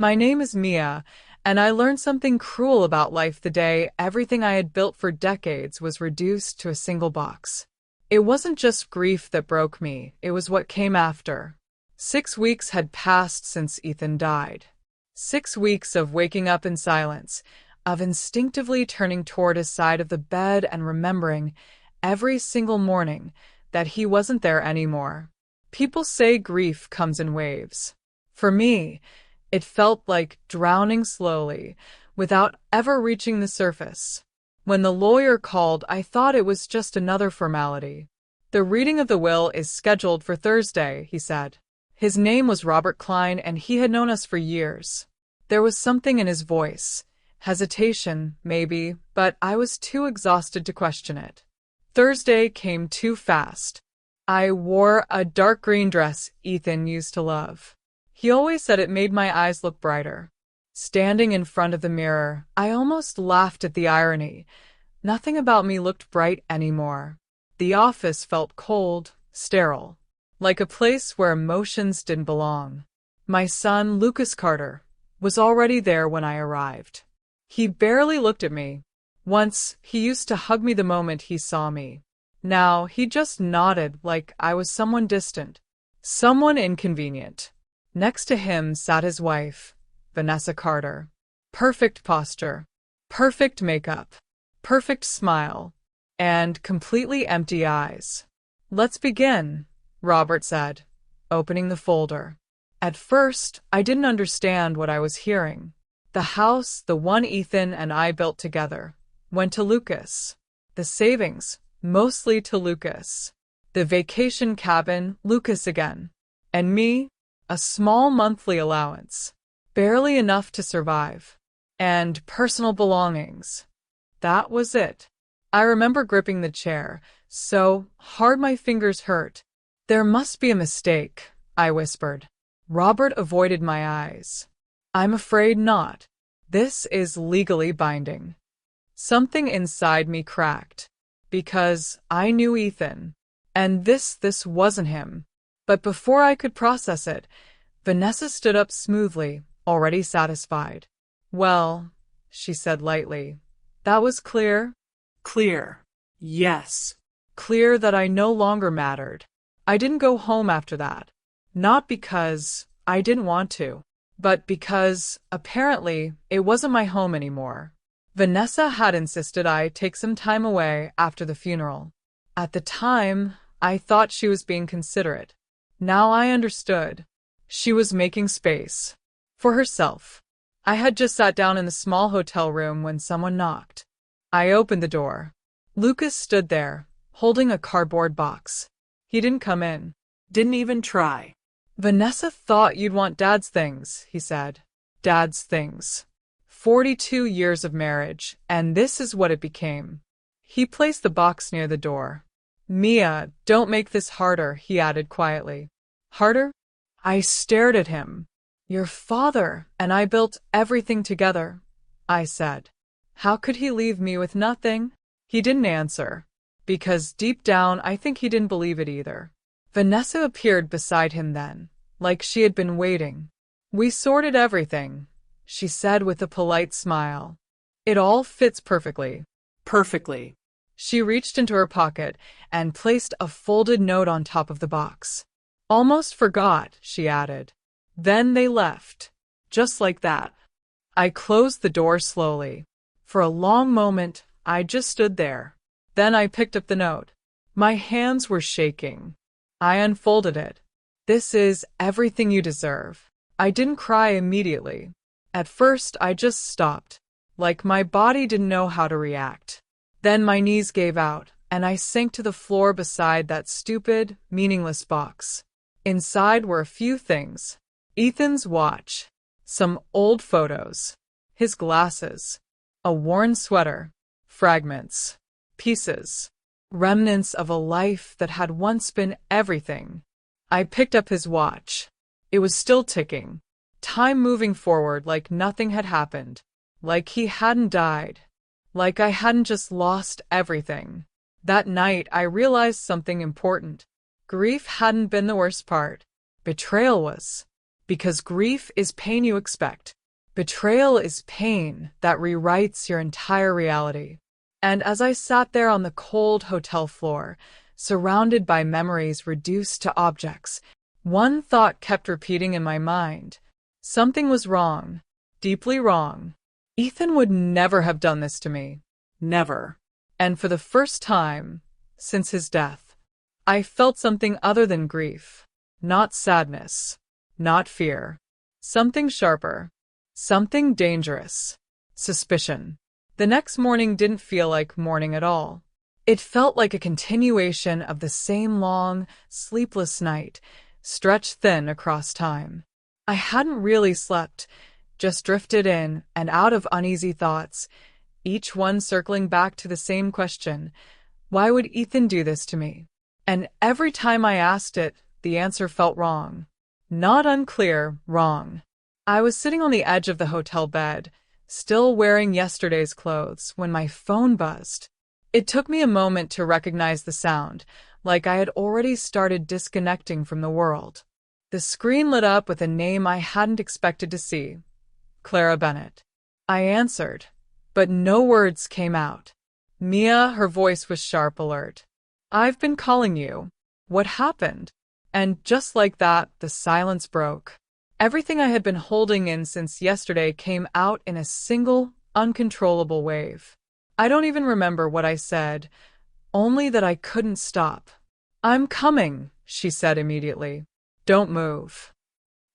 My name is Mia, and I learned something cruel about life the day everything I had built for decades was reduced to a single box. It wasn't just grief that broke me, it was what came after. 6 weeks had passed since Ethan died. 6 weeks of waking up in silence, of instinctively turning toward his side of the bed and remembering, every single morning, that he wasn't there anymore. People say grief comes in waves. For me, it felt like drowning slowly, without ever reaching the surface. When the lawyer called, I thought it was just another formality. "The reading of the will is scheduled for Thursday," he said. His name was Robert Klein, and he had known us for years. There was something in his voice. Hesitation, maybe, but I was too exhausted to question it. Thursday came too fast. I wore a dark green dress Ethan used to love. He always said it made my eyes look brighter. Standing in front of the mirror, I almost laughed at the irony. Nothing about me looked bright anymore. The office felt cold, sterile, like a place where emotions didn't belong. My son, Lucas Carter, was already there when I arrived. He barely looked at me. Once, he used to hug me the moment he saw me. Now, he just nodded like I was someone distant, someone inconvenient. Next to him sat his wife, Vanessa Carter. Perfect posture, perfect makeup, perfect smile, and completely empty eyes. "Let's begin," Robert said, opening the folder. At first, I didn't understand what I was hearing. The house, the one Ethan and I built together, went to Lucas. The savings, mostly to Lucas. The vacation cabin, Lucas again. And me, a small monthly allowance. Barely enough to survive. And personal belongings. That was it. I remember gripping the chair, so hard my fingers hurt. "There must be a mistake," I whispered. Robert avoided my eyes. "I'm afraid not. This is legally binding." Something inside me cracked. Because I knew Ethan. And this wasn't him. But before I could process it, Vanessa stood up smoothly, already satisfied. "Well," she said lightly, "that was clear." Clear. Yes. Clear that I no longer mattered. I didn't go home after that. Not because I didn't want to, but because, apparently, it wasn't my home anymore. Vanessa had insisted I take some time away after the funeral. At the time, I thought she was being considerate. Now I understood. She was making space. For herself. I had just sat down in the small hotel room when someone knocked. I opened the door. Lucas stood there, holding a cardboard box. He didn't come in. Didn't even try. "Vanessa thought you'd want Dad's things," he said. Dad's things. 42 years of marriage, and this is what it became. He placed the box near the door. "Mia, don't make this harder," he added quietly. "Harder?" I stared at him. "Your father and I built everything together," I said. How could he leave me with nothing? He didn't answer. Because deep down, I think he didn't believe it either. Vanessa appeared beside him then, like she had been waiting. "We sorted everything," she said with a polite smile. "It all fits perfectly." Perfectly. She reached into her pocket and placed a folded note on top of the box. "Almost forgot," she added. Then they left. Just like that. I closed the door slowly. For a long moment, I just stood there. Then I picked up the note. My hands were shaking. I unfolded it. "This is everything you deserve." I didn't cry immediately. At first, I just stopped. Like my body didn't know how to react. Then my knees gave out, and I sank to the floor beside that stupid, meaningless box. Inside were a few things. Ethan's watch. Some old photos. His glasses. A worn sweater. Fragments. Pieces. Remnants of a life that had once been everything. I picked up his watch. It was still ticking. Time moving forward like nothing had happened. Like he hadn't died. Like I hadn't just lost everything. That night I realized something important. Grief hadn't been the worst part. Betrayal was. Because grief is pain you expect. Betrayal is pain that rewrites your entire reality. And as I sat there on the cold hotel floor, surrounded by memories reduced to objects, one thought kept repeating in my mind. Something was wrong. Deeply wrong. Ethan would never have done this to me. Never. And for the first time since his death, I felt something other than grief. Not sadness. Not fear. Something sharper. Something dangerous. Suspicion. The next morning didn't feel like morning at all. It felt like a continuation of the same long, sleepless night, stretched thin across time. I hadn't really slept, just drifted in and out of uneasy thoughts, each one circling back to the same question: why would Ethan do this to me? And every time I asked it, the answer felt wrong. Not unclear, wrong. I was sitting on the edge of the hotel bed, still wearing yesterday's clothes, when my phone buzzed. It took me a moment to recognize the sound, like I had already started disconnecting from the world. The screen lit up with a name I hadn't expected to see. Clara Bennett. I answered, but no words came out. Mia, her voice was sharp, alert. I've been calling you. What happened? And just like that, the silence broke. Everything I had been holding in since yesterday came out in a single, uncontrollable wave. I don't even remember what I said, only that I couldn't stop. I'm coming, she said immediately. Don't move.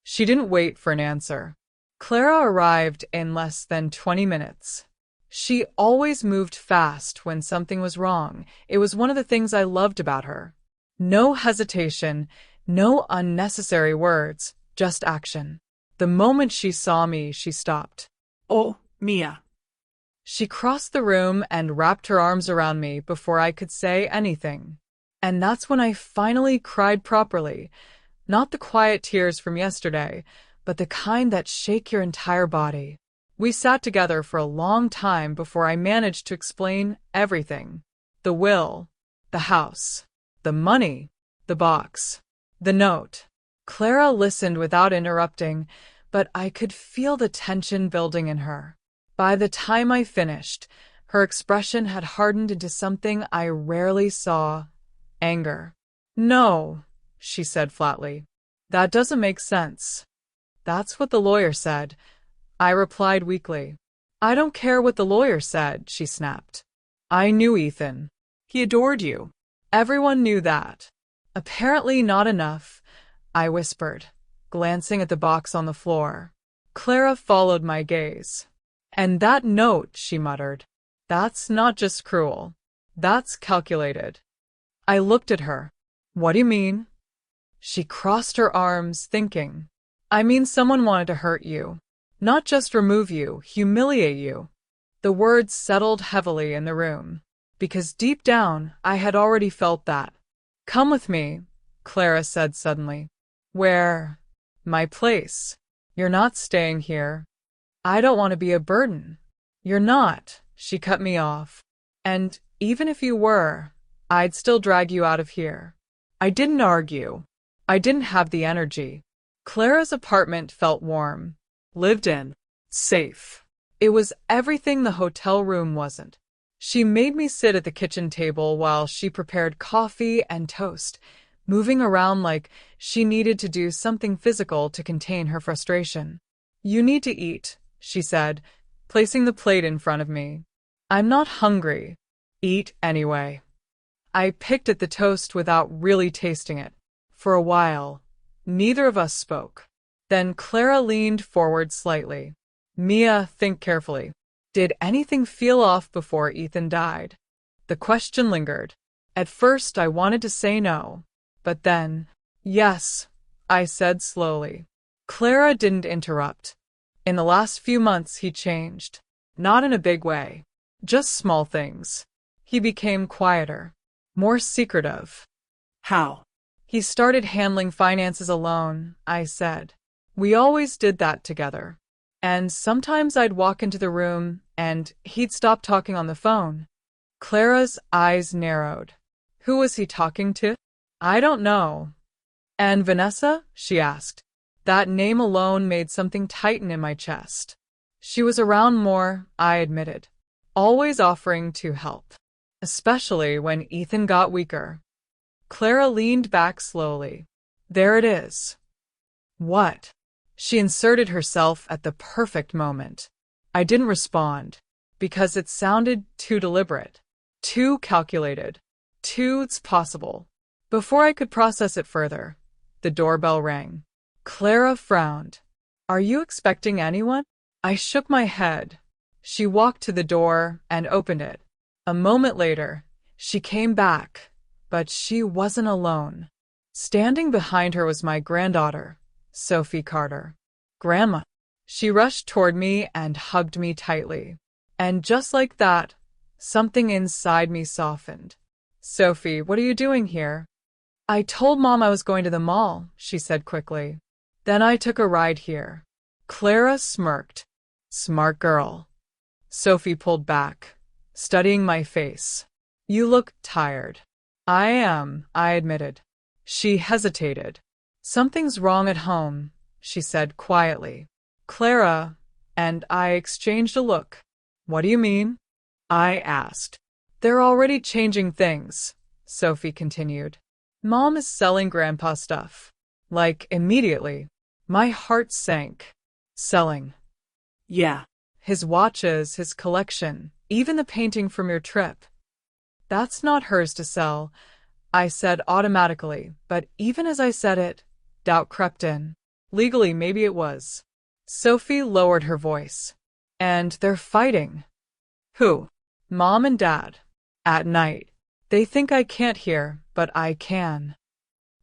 She didn't wait for an answer. Clara arrived in less than 20 minutes. She always moved fast when something was wrong. It was one of the things I loved about her. No hesitation, no unnecessary words, just action. The moment she saw me, she stopped. Oh, Mia. She crossed the room and wrapped her arms around me before I could say anything. And that's when I finally cried properly. Not the quiet tears from yesterday, but the kind that shake your entire body. We sat together for a long time before I managed to explain everything. The will, the house, the money, the box, the note. Clara listened without interrupting, but I could feel the tension building in her. By the time I finished, her expression had hardened into something I rarely saw: anger. No, she said flatly. That doesn't make sense. That's what the lawyer said, I replied weakly. I don't care what the lawyer said, she snapped. I knew Ethan. He adored you. Everyone knew that. Apparently not enough, I whispered, glancing at the box on the floor. Clara followed my gaze. And that note, she muttered. That's not just cruel. That's calculated. I looked at her. What do you mean? She crossed her arms, thinking. I mean, someone wanted to hurt you. Not just remove you, humiliate you. The words settled heavily in the room, because deep down I had already felt that. Come with me, Clara said suddenly. Where? My place. You're not staying here. I don't want to be a burden. You're not, she cut me off. And even if you were, I'd still drag you out of here. I didn't argue. I didn't have the energy. Clara's apartment felt warm. Lived in. Safe. It was everything the hotel room wasn't. She made me sit at the kitchen table while she prepared coffee and toast, moving around like she needed to do something physical to contain her frustration. You need to eat, she said, placing the plate in front of me. I'm not hungry. Eat anyway. I picked at the toast without really tasting it. For a while, neither of us spoke. Then Clara leaned forward slightly. Mia, think carefully. Did anything feel off before Ethan died? The question lingered. At first, I wanted to say no. But then, yes, I said slowly. Clara didn't interrupt. In the last few months, he changed. Not in a big way. Just small things. He became quieter. More secretive. How? He started handling finances alone, I said. We always did that together. And sometimes I'd walk into the room and he'd stop talking on the phone. Clara's eyes narrowed. Who was he talking to? I don't know. And Vanessa? She asked. That name alone made something tighten in my chest. She was around more, I admitted, always offering to help, especially when Ethan got weaker. Clara leaned back slowly. There it is. What? She inserted herself at the perfect moment. I didn't respond, because it sounded too deliberate, too calculated, too possible. Before I could process it further, the doorbell rang. Clara frowned. Are you expecting anyone? I shook my head. She walked to the door and opened it. A moment later, she came back, but she wasn't alone. Standing behind her was my granddaughter, Sophie Carter. Grandma. She rushed toward me and hugged me tightly. And just like that, something inside me softened. Sophie, what are you doing here? I told Mom I was going to the mall, she said quickly. Then I took a ride here. Clara smirked. Smart girl. Sophie pulled back, studying my face. You look tired. I am, I admitted. She hesitated. Something's wrong at home, she said quietly. Clara and I exchanged a look. What do you mean? I asked. They're already changing things, Sophie continued. Mom is selling Grandpa stuff. Like, immediately. My heart sank. Selling. Yeah. His watches, his collection, even the painting from your trip. That's not hers to sell, I said automatically, but even as I said it, doubt crept in. Legally, maybe it was. Sophie lowered her voice. And they're fighting. Who? Mom and Dad. At night. They think I can't hear, but I can.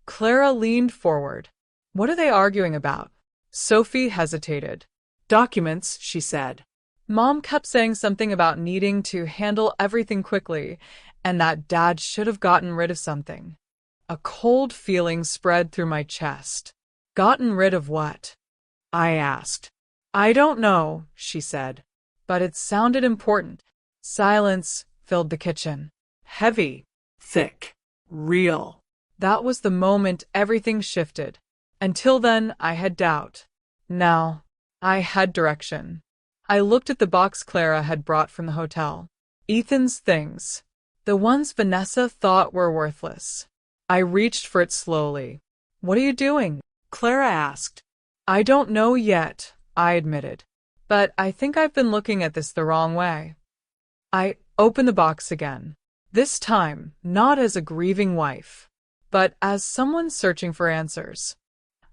Clara leaned forward. What are they arguing about? Sophie hesitated. Documents, she said. Mom kept saying something about needing to handle everything quickly, and that Dad should have gotten rid of something. A cold feeling spread through my chest. Gotten rid of what? I asked. I don't know, she said. But it sounded important. Silence filled the kitchen. Heavy. Thick. Real. That was the moment everything shifted. Until then, I had doubt. Now, I had direction. I looked at the box Clara had brought from the hotel. Ethan's things. The ones Vanessa thought were worthless. I reached for it slowly. What are you doing? Clara asked. I don't know yet, I admitted. But I think I've been looking at this the wrong way. I opened the box again. This time, not as a grieving wife, but as someone searching for answers.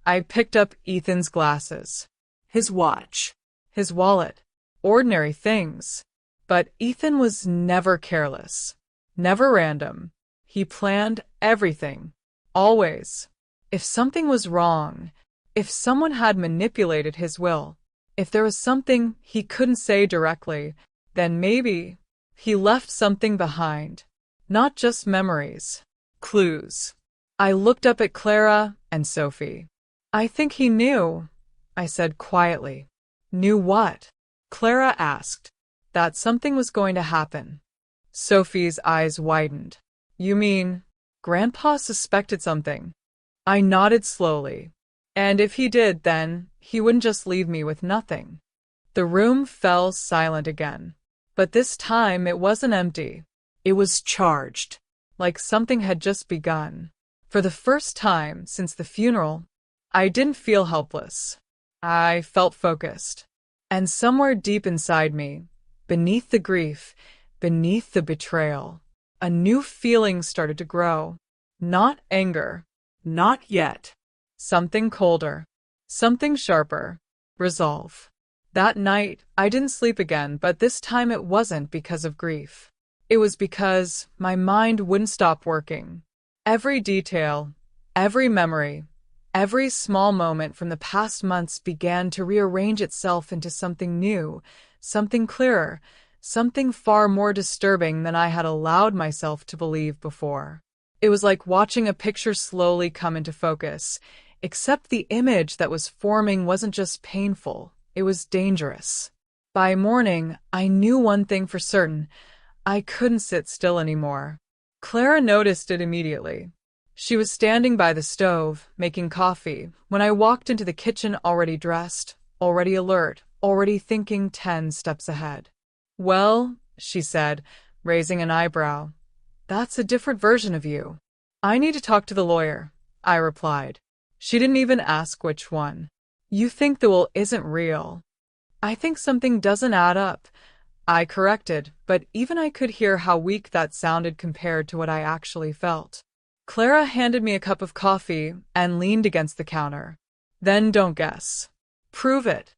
I picked up Ethan's glasses. His watch. His wallet. Ordinary things. But Ethan was never careless. Never random. He planned everything. Always. If something was wrong, if someone had manipulated his will, if there was something he couldn't say directly, then maybe he left something behind. Not just memories. Clues. I looked up at Clara and Sophie. I think he knew, I said quietly. Knew what? Clara asked. That something was going to happen. Sophie's eyes widened. You mean, Grandpa suspected something? I nodded slowly. And if he did, then he wouldn't just leave me with nothing. The room fell silent again. But this time it wasn't empty. It was charged, like something had just begun. For the first time since the funeral, I didn't feel helpless. I felt focused. And somewhere deep inside me, beneath the grief, beneath the betrayal, a new feeling started to grow. Not anger. Not yet. Something colder. Something sharper. Resolve. That night, I didn't sleep again, but this time it wasn't because of grief. It was because my mind wouldn't stop working. Every detail, every memory, every small moment from the past months began to rearrange itself into something new, something clearer, something far more disturbing than I had allowed myself to believe before. It was like watching a picture slowly come into focus, except the image that was forming wasn't just painful, it was dangerous. By morning, I knew one thing for certain. I couldn't sit still anymore. Clara noticed it immediately. She was standing by the stove, making coffee, when I walked into the kitchen already dressed, already alert, already thinking 10 steps ahead. Well, she said, raising an eyebrow, that's a different version of you. I need to talk to the lawyer, I replied. She didn't even ask which one. You think the will isn't real. I think something doesn't add up, I corrected, but even I could hear how weak that sounded compared to what I actually felt. Clara handed me a cup of coffee and leaned against the counter. Then don't guess. Prove it.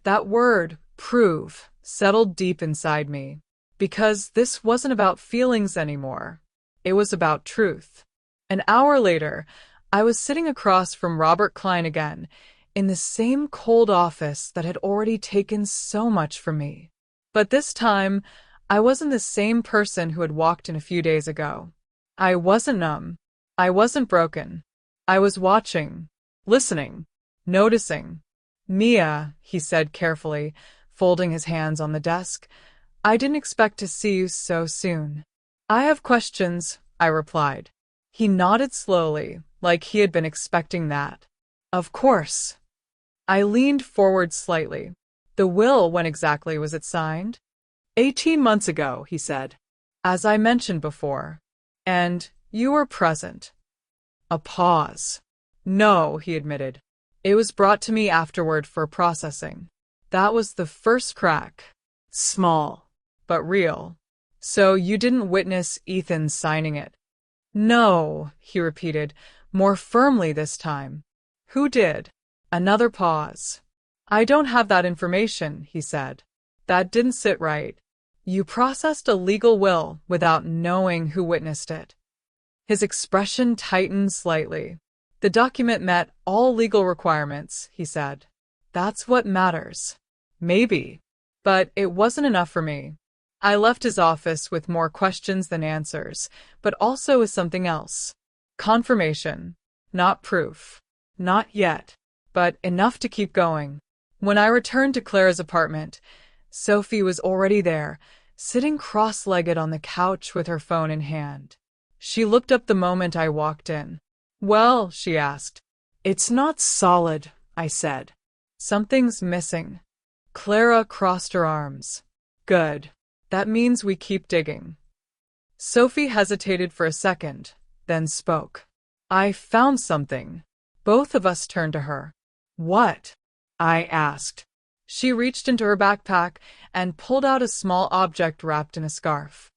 That word, prove, settled deep inside me. Because this wasn't about feelings anymore. It was about truth. An hour later, I was sitting across from Robert Klein again, in the same cold office that had already taken so much from me. But this time, I wasn't the same person who had walked in a few days ago. I wasn't numb. I wasn't broken. I was watching, listening, noticing. Mia, he said carefully, folding his hands on the desk, I didn't expect to see you so soon. I have questions, I replied. He nodded slowly, like he had been expecting that. Of course. I leaned forward slightly. The will, when exactly was it signed? 18 months ago, he said. As I mentioned before. And you were present. A pause. No, he admitted. It was brought to me afterward for processing. That was the first crack. Small. But real. So you didn't witness Ethan signing it? No, he repeated, more firmly this time. Who did? Another pause. I don't have that information, he said. That didn't sit right. You processed a legal will without knowing who witnessed it. His expression tightened slightly. The document met all legal requirements, he said. That's what matters. Maybe. But it wasn't enough for me. I left his office with more questions than answers, but also with something else. Confirmation. Not proof. Not yet. But enough to keep going. When I returned to Clara's apartment, Sophie was already there, sitting cross-legged on the couch with her phone in hand. She looked up the moment I walked in. Well, she asked. It's not solid, I said. Something's missing. Clara crossed her arms. Good. That means we keep digging. Sophie hesitated for a second, then spoke. I found something. Both of us turned to her. What? I asked. She reached into her backpack and pulled out a small object wrapped in a scarf.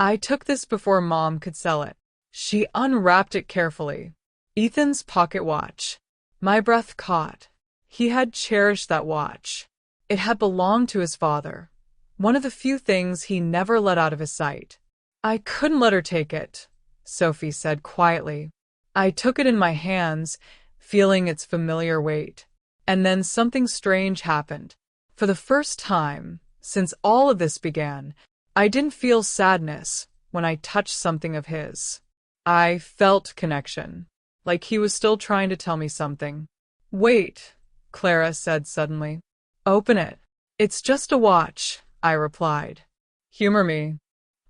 I took this before Mom could sell it. She unwrapped it carefully. Ethan's pocket watch. My breath caught. He had cherished that watch. It had belonged to his father. One of the few things he never let out of his sight. I couldn't let her take it, Sophie said quietly. I took it in my hands, feeling its familiar weight. And then something strange happened. For the first time, since all of this began, I didn't feel sadness when I touched something of his. I felt connection, like he was still trying to tell me something. Wait, Clara said suddenly. Open it. It's just a watch, I replied. Humor me.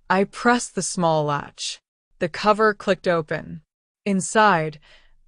I pressed the small latch. The cover clicked open. Inside,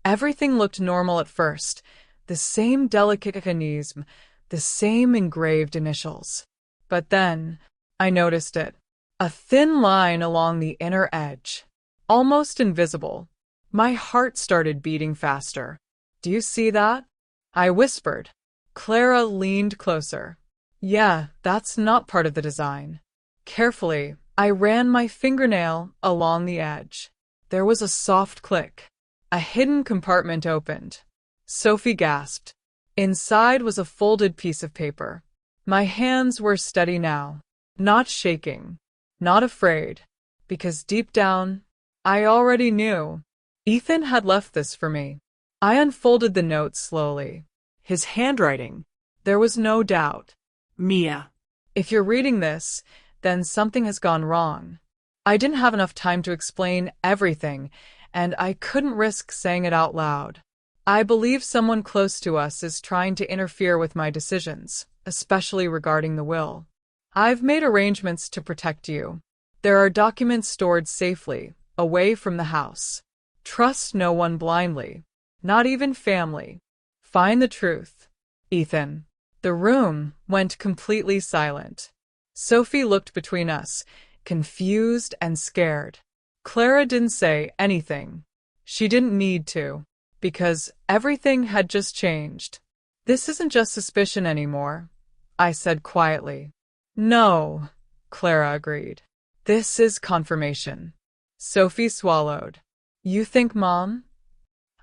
everything looked normal at first. The same delicate mechanism, the same engraved initials. But then, I noticed it. A thin line along the inner edge. Almost invisible. My heart started beating faster. Do you see that? I whispered. Clara leaned closer. Yeah, that's not part of the design. Carefully, I ran my fingernail along the edge. There was a soft click. A hidden compartment opened. Sophie gasped. Inside was a folded piece of paper. My hands were steady now, not shaking, not afraid, because deep down, I already knew. Ethan had left this for me. I unfolded the note slowly. His handwriting. There was no doubt. Mia. If you're reading this, then something has gone wrong. I didn't have enough time to explain everything, and I couldn't risk saying it out loud. I believe someone close to us is trying to interfere with my decisions, especially regarding the will. I've made arrangements to protect you. There are documents stored safely, away from the house. Trust no one blindly, not even family. Find the truth. Ethan. The room went completely silent. Sophie looked between us, confused and scared. Clara didn't say anything. She didn't need to, because everything had just changed. This isn't just suspicion anymore, I said quietly. No, Clara agreed. This is confirmation. Sophie swallowed. You think, Mom?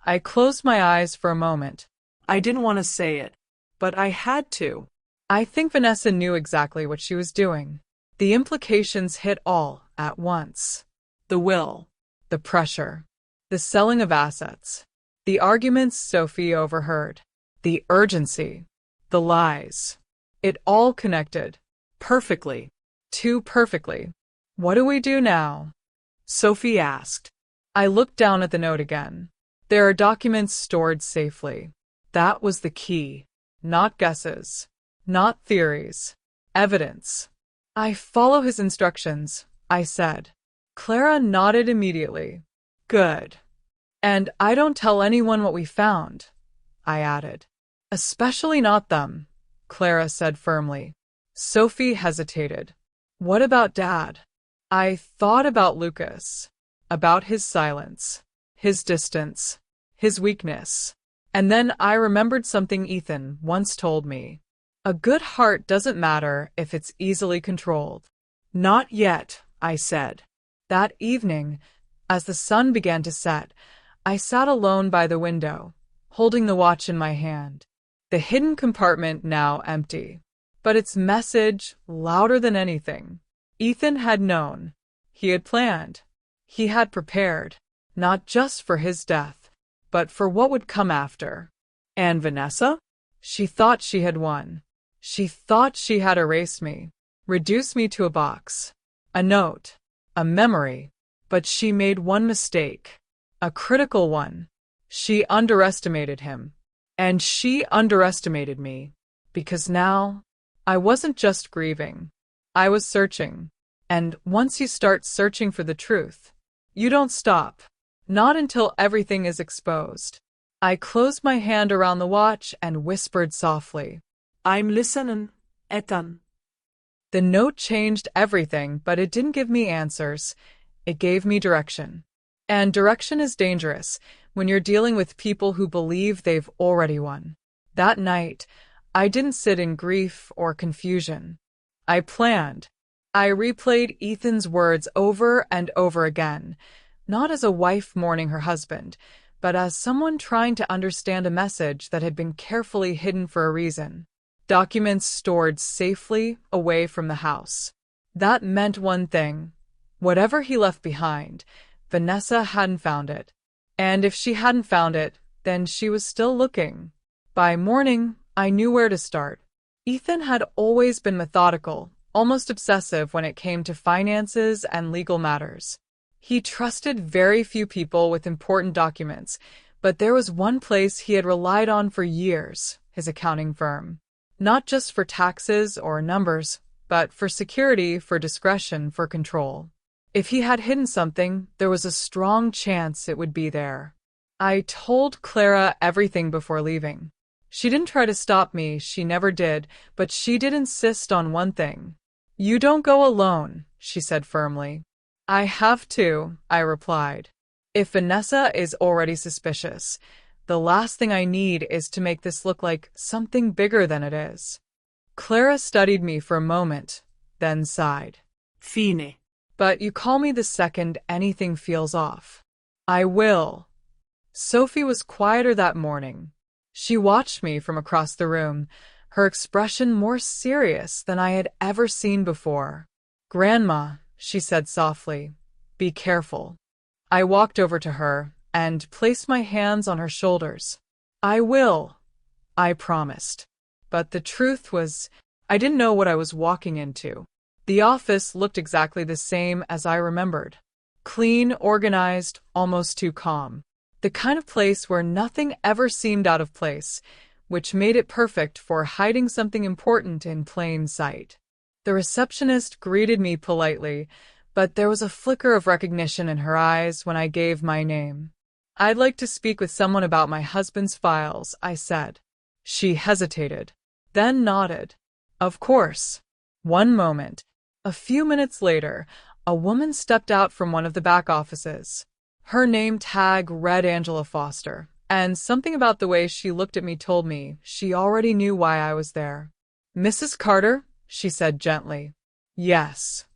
I closed my eyes for a moment. I didn't want to say it, but I had to. I think Vanessa knew exactly what she was doing. The implications hit all at once. The will. The pressure. The selling of assets. The arguments Sophie overheard. The urgency. The lies. It all connected. Perfectly. Too perfectly. What do we do now? Sophie asked. I looked down at the note again. There are documents stored safely. That was the key. Not guesses. Not theories. Evidence. I follow his instructions, I said. Clara nodded immediately. Good. And I don't tell anyone what we found, I added. Especially not them, Clara said firmly. Sophie hesitated. What about Dad? I thought about Lucas, about his silence, his distance, his weakness. And then I remembered something Ethan once told me. A good heart doesn't matter if it's easily controlled. Not yet, I said. That evening, as the sun began to set, I sat alone by the window, holding the watch in my hand. The hidden compartment now empty, but its message louder than anything. Ethan had known. He had planned. He had prepared, not just for his death, but for what would come after. And Vanessa? She thought she had won. She thought she had erased me, reduced me to a box, a note, a memory. But she made one mistake, a critical one. She underestimated him. And she underestimated me, because now I wasn't just grieving. I was searching. And once you start searching for the truth, you don't stop. Not until everything is exposed. I closed my hand around the watch and whispered softly. I'm listening, Ethan. The note changed everything, but it didn't give me answers. It gave me direction. And direction is dangerous when you're dealing with people who believe they've already won. That night, I didn't sit in grief or confusion. I planned. I replayed Ethan's words over and over again, not as a wife mourning her husband, but as someone trying to understand a message that had been carefully hidden for a reason. Documents stored safely away from the house. That meant one thing. Whatever he left behind, Vanessa hadn't found it. And if she hadn't found it, then she was still looking. By morning, I knew where to start. Ethan had always been methodical, almost obsessive when it came to finances and legal matters. He trusted very few people with important documents, but there was one place he had relied on for years, his accounting firm. Not just for taxes or numbers, but for security, for discretion, for control. If he had hidden something, there was a strong chance it would be there. I told Clara everything before leaving. She didn't try to stop me, she never did, but she did insist on one thing. You don't go alone, she said firmly. I have to, I replied. If Vanessa is already suspicious, the last thing I need is to make this look like something bigger than it is. Clara studied me for a moment, then sighed. Fine. But you call me the second anything feels off. I will. Sophie was quieter that morning. She watched me from across the room, her expression more serious than I had ever seen before. Grandma, she said softly, be careful. I walked over to her and placed my hands on her shoulders. I will, I promised. But the truth was, I didn't know what I was walking into. The office looked exactly the same as I remembered. Clean, organized, almost too calm. The kind of place where nothing ever seemed out of place, which made it perfect for hiding something important in plain sight. The receptionist greeted me politely, but there was a flicker of recognition in her eyes when I gave my name. I'd like to speak with someone about my husband's files, I said. She hesitated, then nodded. Of course. One moment. A few minutes later, a woman stepped out from one of the back offices. Her name tag read Angela Foster, and something about the way she looked at me told me she already knew why I was there. Mrs. Carter, she said gently. Yes.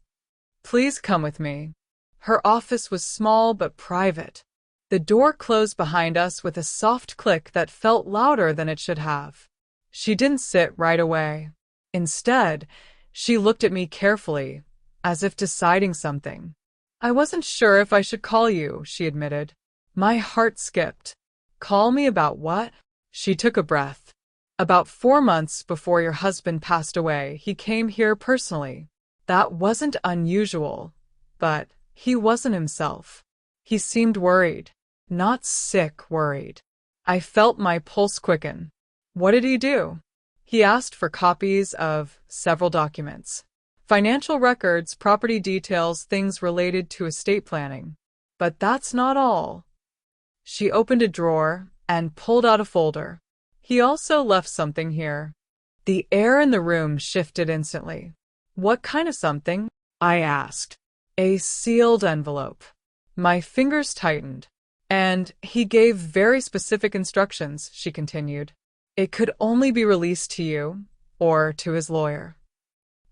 Please come with me. Her office was small but private. The door closed behind us with a soft click that felt louder than it should have. She didn't sit right away. Instead, she looked at me carefully, as if deciding something. I wasn't sure if I should call you, she admitted. My heart skipped. Call me about what? She took a breath. About 4 months before your husband passed away, he came here personally. That wasn't unusual, but he wasn't himself. He seemed worried, not sick worried. I felt my pulse quicken. What did he do? He asked for copies of several documents. Financial records, property details, things related to estate planning. But that's not all. She opened a drawer and pulled out a folder. He also left something here. The air in the room shifted instantly. What kind of something? I asked. A sealed envelope. My fingers tightened. And he gave very specific instructions, she continued. It could only be released to you or to his lawyer.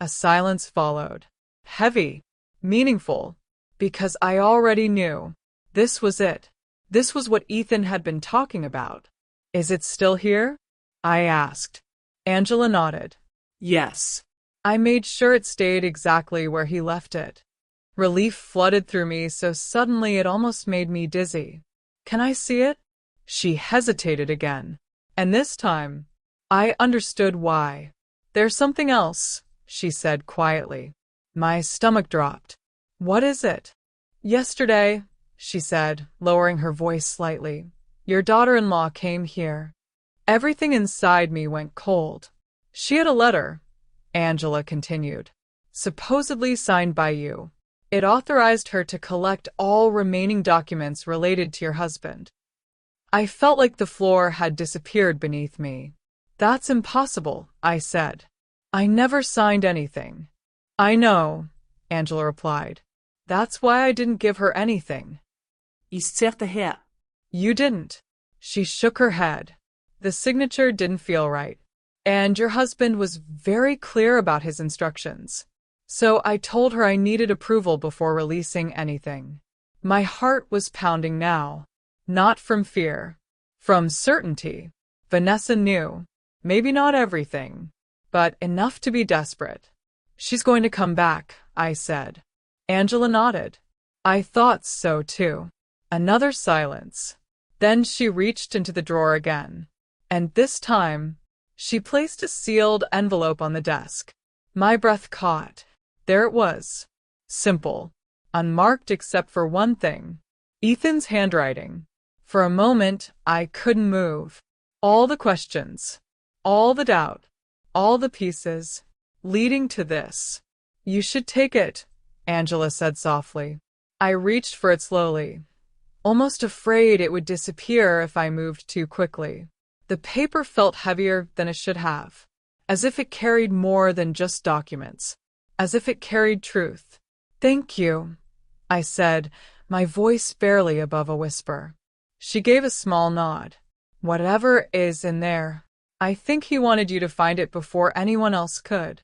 A silence followed. Heavy, meaningful, because I already knew. This was it. This was what Ethan had been talking about. Is it still here? I asked. Angela nodded. Yes. I made sure it stayed exactly where he left it. Relief flooded through me so suddenly it almost made me dizzy. Can I see it? She hesitated again. And this time, I understood why. There's something else, she said quietly. My stomach dropped. What is it? Yesterday, she said, lowering her voice slightly, your daughter-in-law came here. Everything inside me went cold. She had a letter, Angela continued, supposedly signed by you. It authorized her to collect all remaining documents related to your husband. I felt like the floor had disappeared beneath me. That's impossible, I said. I never signed anything. I know, Angela replied. That's why I didn't give her anything. Isterte her. You didn't. She shook her head. The signature didn't feel right. And your husband was very clear about his instructions. So I told her I needed approval before releasing anything. My heart was pounding now. Not from fear. From certainty. Vanessa knew. Maybe not everything, but enough to be desperate. She's going to come back, I said. Angela nodded. I thought so too. Another silence. Then she reached into the drawer again. And this time, she placed a sealed envelope on the desk. My breath caught. There it was. Simple. Unmarked except for one thing. Ethan's handwriting. For a moment, I couldn't move. All the questions, all the doubt, all the pieces, leading to this. You should take it, Angela said softly. I reached for it slowly, almost afraid it would disappear if I moved too quickly. The paper felt heavier than it should have, as if it carried more than just documents, as if it carried truth. Thank you, I said, my voice barely above a whisper. She gave a small nod. Whatever is in there, I think he wanted you to find it before anyone else could.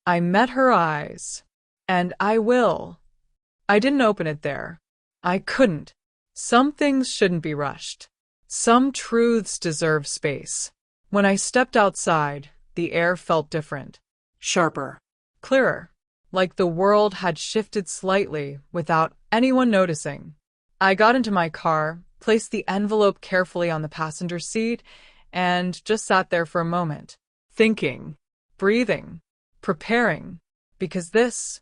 I met her eyes. And I will. I didn't open it there. I couldn't. Some things shouldn't be rushed. Some truths deserve space. When I stepped outside, the air felt different. Sharper. Clearer. Like the world had shifted slightly without anyone noticing. I got into my car, placed the envelope carefully on the passenger seat, and just sat there for a moment, thinking, breathing, preparing, because this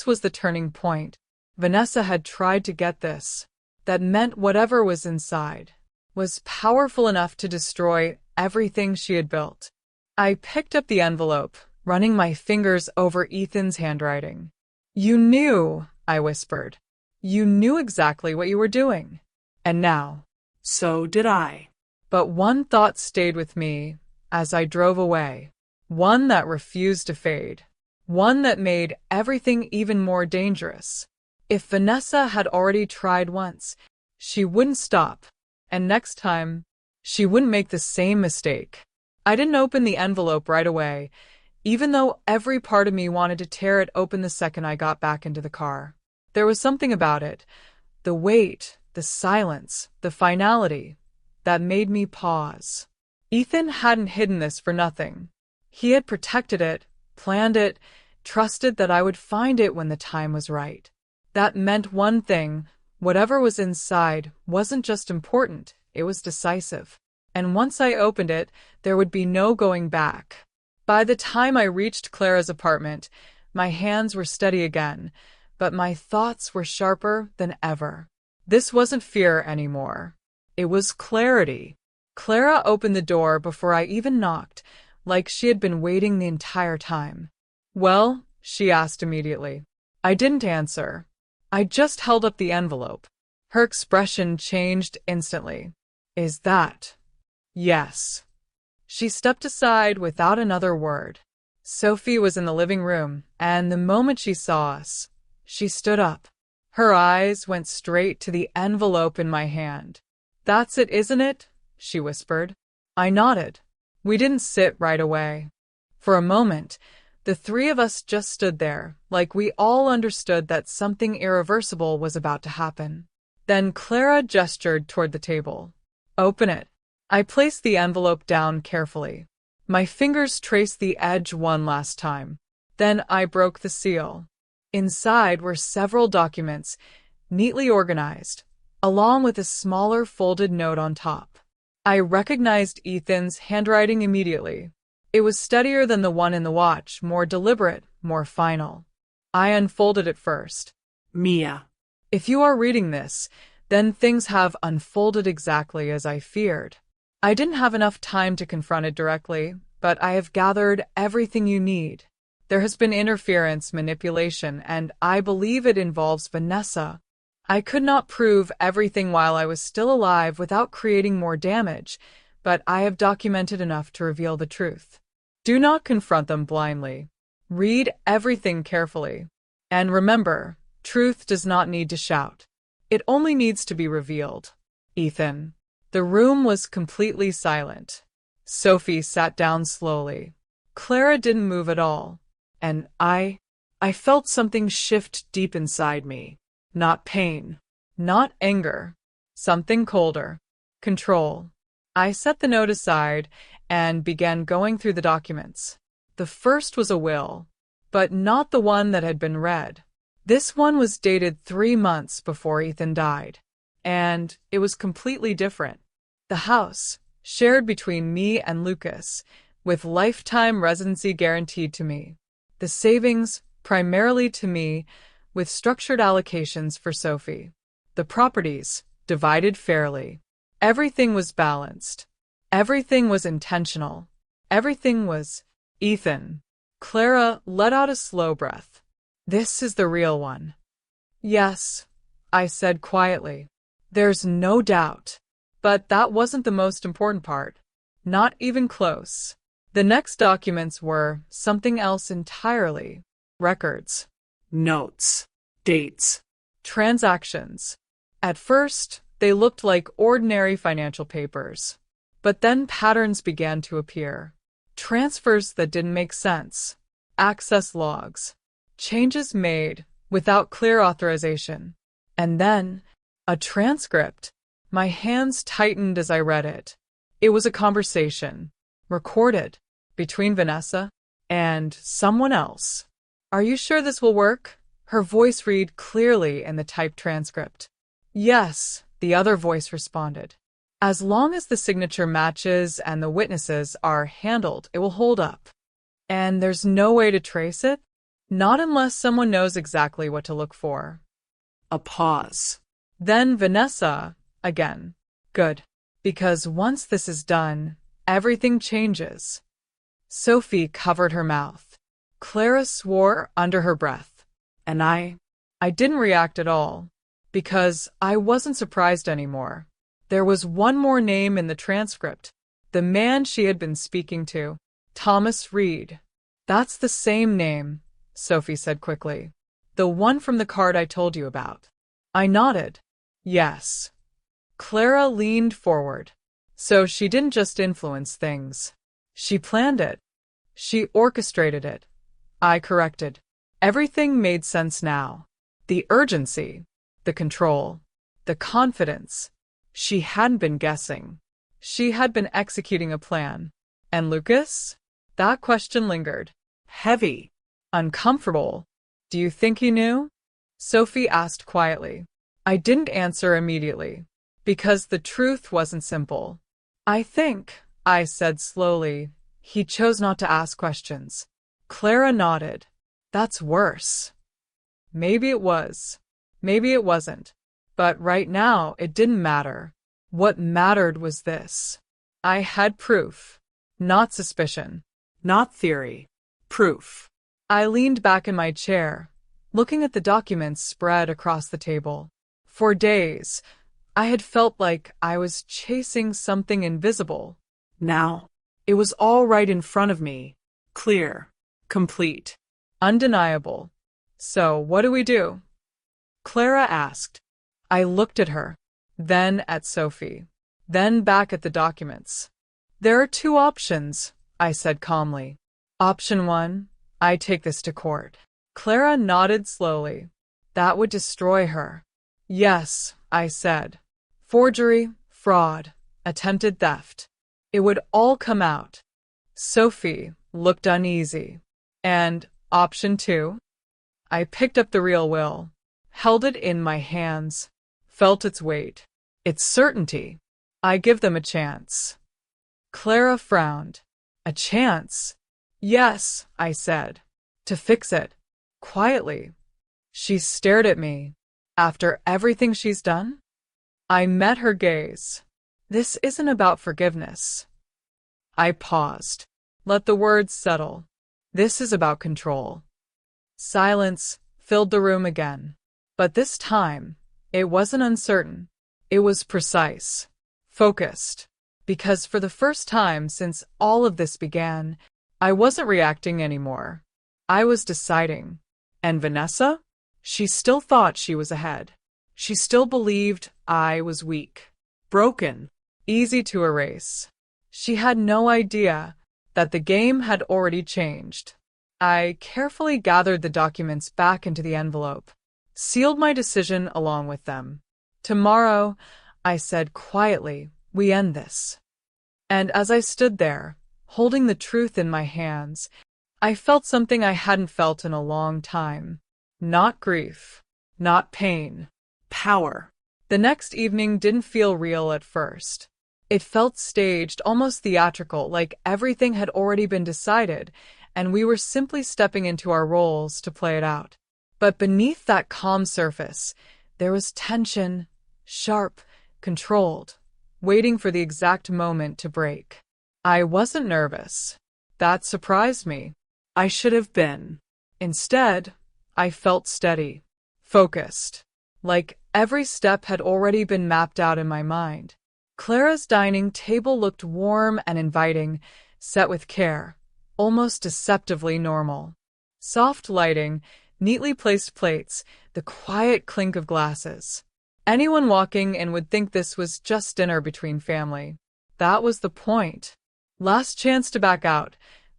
was the turning point. Vanessa had tried to get this. That meant whatever was inside was powerful enough to destroy everything she had built. I picked up the envelope, running my fingers over Ethan's handwriting. You knew, I whispered. You knew exactly what you were doing. And now, So did I. But one thought stayed with me as I drove away. One that refused to fade. One that made everything even more dangerous. If Vanessa had already tried once, she wouldn't stop. And next time, she wouldn't make the same mistake. I didn't open the envelope right away, even though every part of me wanted to tear it open the second I got back into the car. There was something about it, the weight, the silence, the finality, that made me pause. Ethan hadn't hidden this for nothing. He had protected it, planned it, trusted that I would find it when the time was right. That meant one thing: whatever was inside wasn't just important, it was decisive. And once I opened it, there would be no going back. By the time I reached Clara's apartment, my hands were steady again, but my thoughts were sharper than ever. This wasn't fear anymore. It was clarity. Clara opened the door before I even knocked, like she had been waiting the entire time. "Well?" she asked immediately. I didn't answer. I just held up the envelope. Her expression changed instantly. "Is that?" "Yes." She stepped aside without another word. Sophie was in the living room, and the moment she saw us, she stood up. Her eyes went straight to the envelope in my hand. "That's it, isn't it?" she whispered. I nodded. We didn't sit right away. For a moment, the three of us just stood there, like we all understood that something irreversible was about to happen. Then Clara gestured toward the table. "Open it." I placed the envelope down carefully. My fingers traced the edge one last time. Then I broke the seal. Inside were several documents, neatly organized, along with a smaller folded note on top. I recognized Ethan's handwriting immediately. It was steadier than the one in the watch, more deliberate, more final. I unfolded it first. Mia. If you are reading this, then things have unfolded exactly as I feared. I didn't have enough time to confront it directly, but I have gathered everything you need. There has been interference, manipulation, and I believe it involves Vanessa. I could not prove everything while I was still alive without creating more damage, but I have documented enough to reveal the truth. Do not confront them blindly. Read everything carefully. And remember, truth does not need to shout. It only needs to be revealed. Ethan. The room was completely silent. Sophie sat down slowly. Clara didn't move at all. And I felt something shift deep inside me. Not pain. Not anger. Something colder. Control. I set the note aside and began going through the documents. The first was a will, but not the one that had been read. This one was dated 3 months before Ethan died, and it was completely different. The house, shared between me and Lucas, with lifetime residency guaranteed to me. The savings, primarily to me, with structured allocations for Sophie. The properties, divided fairly. Everything was balanced. Everything was intentional. Everything was Ethan. Clara let out a slow breath. This is the real one. Yes, I said quietly. There's no doubt. But that wasn't the most important part. Not even close. The next documents were something else entirely. Records. Notes. Dates. Transactions. At first, they looked like ordinary financial papers. But then patterns began to appear. Transfers that didn't make sense. Access logs. Changes made without clear authorization. And then, a transcript. My hands tightened as I read it. It was a conversation, recorded, between Vanessa and someone else. Are you sure this will work? Her voice read clearly in the typed transcript. Yes, the other voice responded. As long as the signature matches and the witnesses are handled, it will hold up. And there's no way to trace it? Not unless someone knows exactly what to look for. A pause. Then Vanessa, again. Good. Because once this is done, everything changes. Sophie covered her mouth. Clara swore under her breath. And I didn't react at all. Because I wasn't surprised anymore. There was one more name in the transcript. The man she had been speaking to. Thomas Reed. That's the same name, Sophie said quickly. The one from the card I told you about. I nodded. Yes. Clara leaned forward. So she didn't just influence things. She planned it. She orchestrated it. I corrected. Everything made sense now. The urgency, the control, the confidence. She hadn't been guessing. She had been executing a plan. And Lucas? That question lingered. Heavy. Uncomfortable. Do you think he knew? Sophie asked quietly. I didn't answer immediately, because the truth wasn't simple. I think, I said slowly, he chose not to ask questions. Clara nodded. That's worse. Maybe it was. Maybe it wasn't. But right now, it didn't matter. What mattered was this. I had proof. Not suspicion. Not theory. Proof. I leaned back in my chair, looking at the documents spread across the table. For days, I had felt like I was chasing something invisible. Now, it was all right in front of me. Clear. Complete. Undeniable. So, what do we do? Clara asked. I looked at her, then at Sophie, then back at the documents. There are two options, I said calmly. Option 1, I take this to court. Clara nodded slowly. That would destroy her. Yes, I said. Forgery, fraud, attempted theft. It would all come out. Sophie looked uneasy. And option 2? I picked up the real will, held it in my hands, felt its weight, its certainty. I give them a chance. Clara frowned. A chance? Yes, I said. To fix it. Quietly. She stared at me. After everything she's done? I met her gaze. This isn't about forgiveness. I paused. Let the words settle. This is about control. Silence filled the room again. But this time, it wasn't uncertain. It was precise. Focused. Because for the first time since all of this began, I wasn't reacting anymore. I was deciding. And Vanessa? She still thought she was ahead. She still believed I was weak. Broken. Easy to erase. She had no idea that the game had already changed. I carefully gathered the documents back into the envelope, sealed my decision along with them. Tomorrow, I said quietly, we end this. And as I stood there, holding the truth in my hands, I felt something I hadn't felt in a long time. Not grief, not pain. Power. The next evening didn't feel real at first. It felt staged, almost theatrical, like everything had already been decided, and we were simply stepping into our roles to play it out. But beneath that calm surface, there was tension, sharp, controlled, waiting for the exact moment to break. I wasn't nervous. That surprised me. I should have been. Instead, I felt steady, focused, like every step had already been mapped out in my mind. Clara's dining table looked warm and inviting, set with care, almost deceptively normal. Soft lighting, neatly placed plates, the quiet clink of glasses. Anyone walking in would think this was just dinner between family. That was the point. Last chance to back out,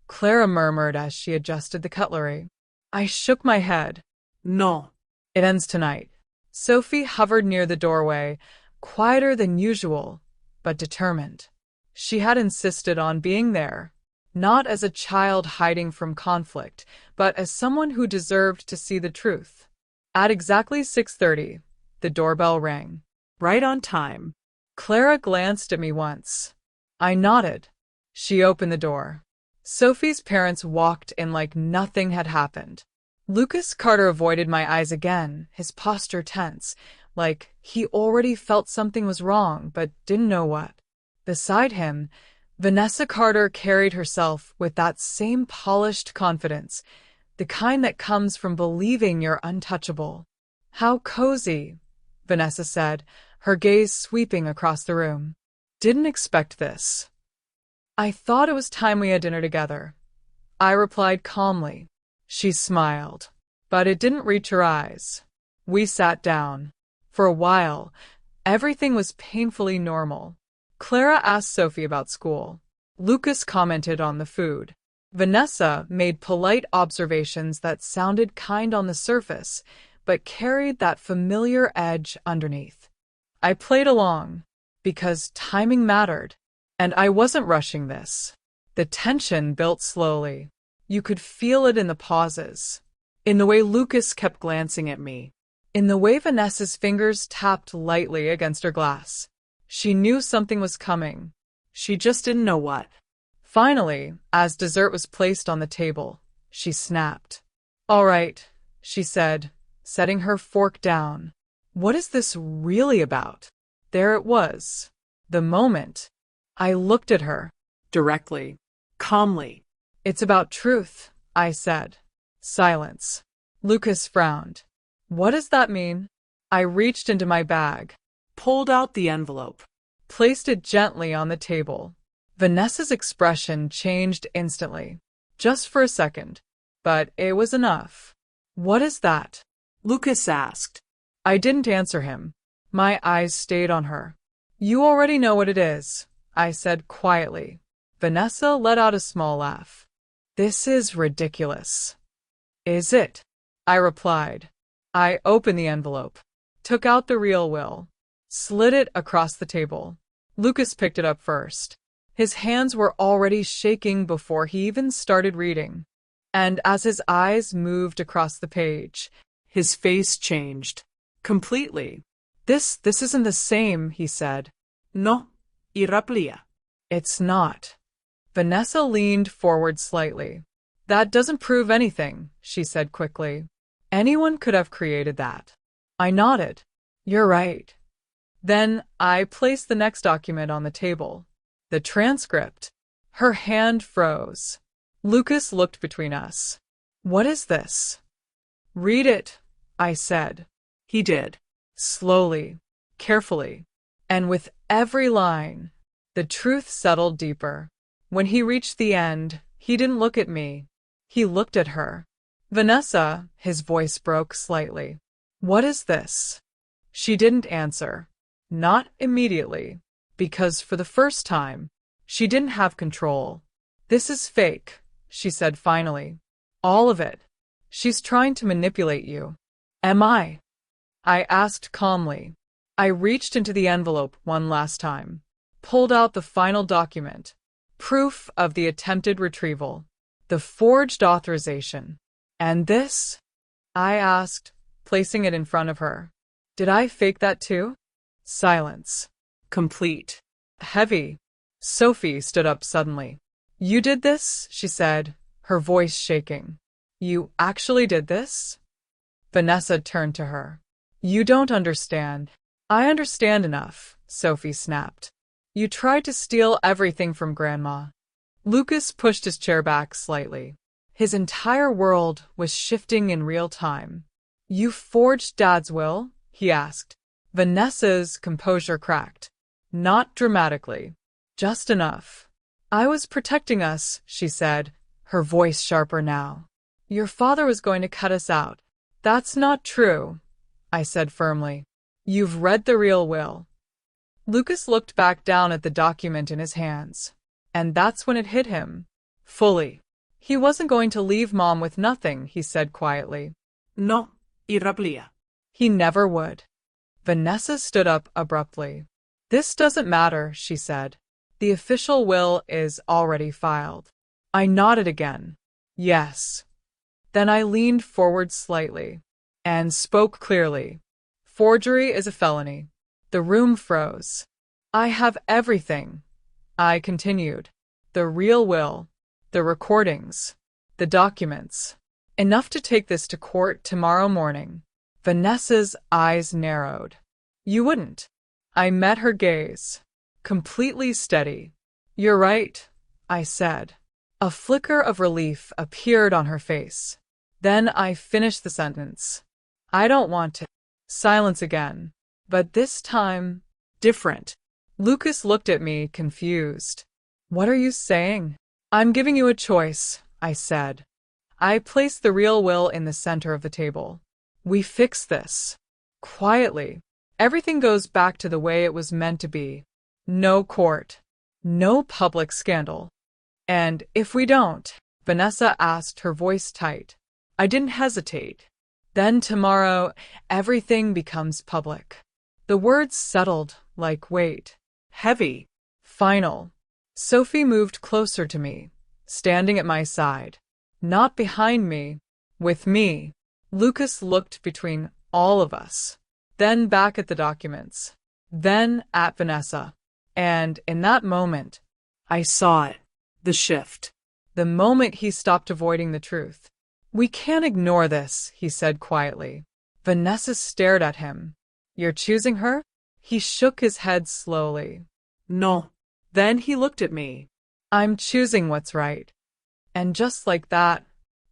Clara murmured as she adjusted the cutlery. I shook my head. No. It ends tonight. Sophie hovered near the doorway, quieter than usual, but determined. She had insisted on being there, not as a child hiding from conflict, but as someone who deserved to see the truth. At exactly 6:30, the doorbell rang. Right on time. Clara glanced at me once. I nodded. She opened the door. Sophie's parents walked in like nothing had happened. Lucas Carter avoided my eyes again, his posture tense, like he already felt something was wrong but didn't know what. Beside him, Vanessa Carter carried herself with that same polished confidence, the kind that comes from believing you're untouchable. How cozy, Vanessa said, her gaze sweeping across the room. Didn't expect this. I thought it was time we had dinner together, I replied calmly. She smiled, but it didn't reach her eyes. We sat down. For a while, everything was painfully normal. Clara asked Sophie about school. Lucas commented on the food. Vanessa made polite observations that sounded kind on the surface, but carried that familiar edge underneath. I played along, because timing mattered, and I wasn't rushing this. The tension built slowly. You could feel it in the pauses, in the way Lucas kept glancing at me, in the way Vanessa's fingers tapped lightly against her glass. She knew something was coming. She just didn't know what. Finally, as dessert was placed on the table, she snapped. "All right," she said, setting her fork down. "What is this really about?" There it was. The moment. I looked at her. Directly. Calmly. "It's about truth," I said. Silence. Lucas frowned. "What does that mean?" I reached into my bag, Pulled out the envelope. placed it gently on the table. Vanessa's expression changed instantly, just for a second, but it was enough. "What is that?" Lucas asked. I didn't answer him. My eyes stayed on her. "You already know what it is," I said quietly. Vanessa let out a small laugh. "This is ridiculous." "Is it?" I replied. I opened the envelope, took out the real will, slid it across the table. Lucas picked it up first. His hands were already shaking before he even started reading. And as his eyes moved across the page, His face changed. Completely. This isn't the same," he said. No. Iraplia. "It's not." Vanessa leaned forward slightly. "That doesn't prove anything," she said quickly. "Anyone could have created that." I nodded. "You're right." Then I placed the next document on the table. The transcript. Her hand froze. Lucas looked between us. "What is this?" "Read it," I said. He did. Slowly, carefully, and with every line, the truth settled deeper. When he reached the end, he didn't look at me. He looked at her. "Vanessa," his voice broke slightly. "What is this?" She didn't answer. Not immediately, because for the first time, she didn't have control. "This is fake," she said finally. "All of it. She's trying to manipulate you." "Am I?" I asked calmly. I reached into the envelope one last time, pulled out the final document, proof of the attempted retrieval, the forged authorization. "And this?" I asked, placing it in front of her. "Did I fake that too?" Silence. Complete. Heavy. Sophie stood up suddenly. "You did this?" she said, her voice shaking. "You actually did this?" Vanessa turned to her. "You don't understand." "I understand enough," Sophie snapped. "You tried to steal everything from Grandma." Lucas pushed his chair back slightly. His entire world was shifting in real time. "You forged Dad's will?" he asked. Vanessa's composure cracked. Not dramatically. Just enough. "I was protecting us," she said, her voice sharper now. "Your father was going to cut us out." "That's not true," I said firmly. "You've read the real will." Lucas looked back down at the document in his hands. And that's when it hit him. Fully. He wasn't going to leave Mom with nothing, he said quietly. No. Iraplia. He never would. Vanessa stood up abruptly. "This doesn't matter," she said. "The official will is already filed." I nodded again. "Yes." Then I leaned forward slightly and spoke clearly. "Forgery is a felony." The room froze. "I have everything," I continued. "The real will, the recordings, the documents. Enough to take this to court tomorrow morning." Vanessa's eyes narrowed. "You wouldn't." I met her gaze. Completely steady. "You're right," I said. A flicker of relief appeared on her face. Then I finished the sentence. "I don't want to." Silence again. But this time, Different. Lucas looked at me, confused. What are you saying? I'm giving you a choice, I said. I placed the real will in the center of the table. We fix this. Quietly. Everything goes back to the way it was meant to be. No court. No public scandal. And if we don't, Vanessa asked, her voice tight. I didn't hesitate. Then tomorrow, everything becomes public. The words settled like weight. Heavy. Final. Sophie moved closer to me, standing at my side. Not behind me. With me. Lucas looked between all of us. Then back at the documents. Then at Vanessa. And in that moment, I saw it. The shift. the moment he stopped avoiding the truth. We can't ignore this, he said quietly. Vanessa stared at him. You're choosing her? He shook his head slowly. No. Then he looked at me. I'm choosing what's right. And just like that,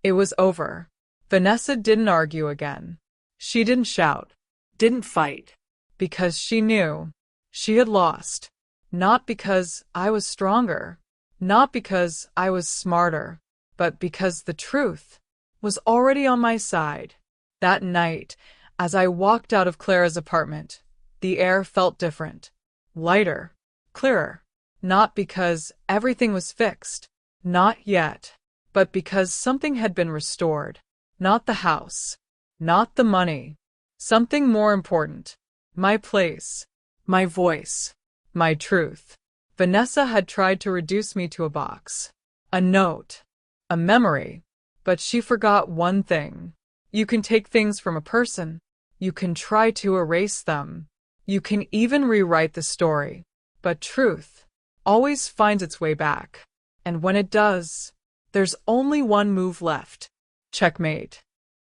it was over. Vanessa didn't argue again. She didn't shout. Didn't fight. Because she knew. She had lost. Not because I was stronger. Not because I was smarter. But because the truth was already on my side. That night, as I walked out of Clara's apartment, the air felt different. Lighter. Clearer. Not because everything was fixed. Not yet. But because something had been restored. Not the house. Not the money. Something more important. My place. My voice. My truth. Vanessa had tried to reduce me to a box. A note. A memory. But she forgot one thing. You can take things from a person. You can try to erase them. You can even rewrite the story. But truth always finds its way back. And when it does, there's only one move left. Checkmate.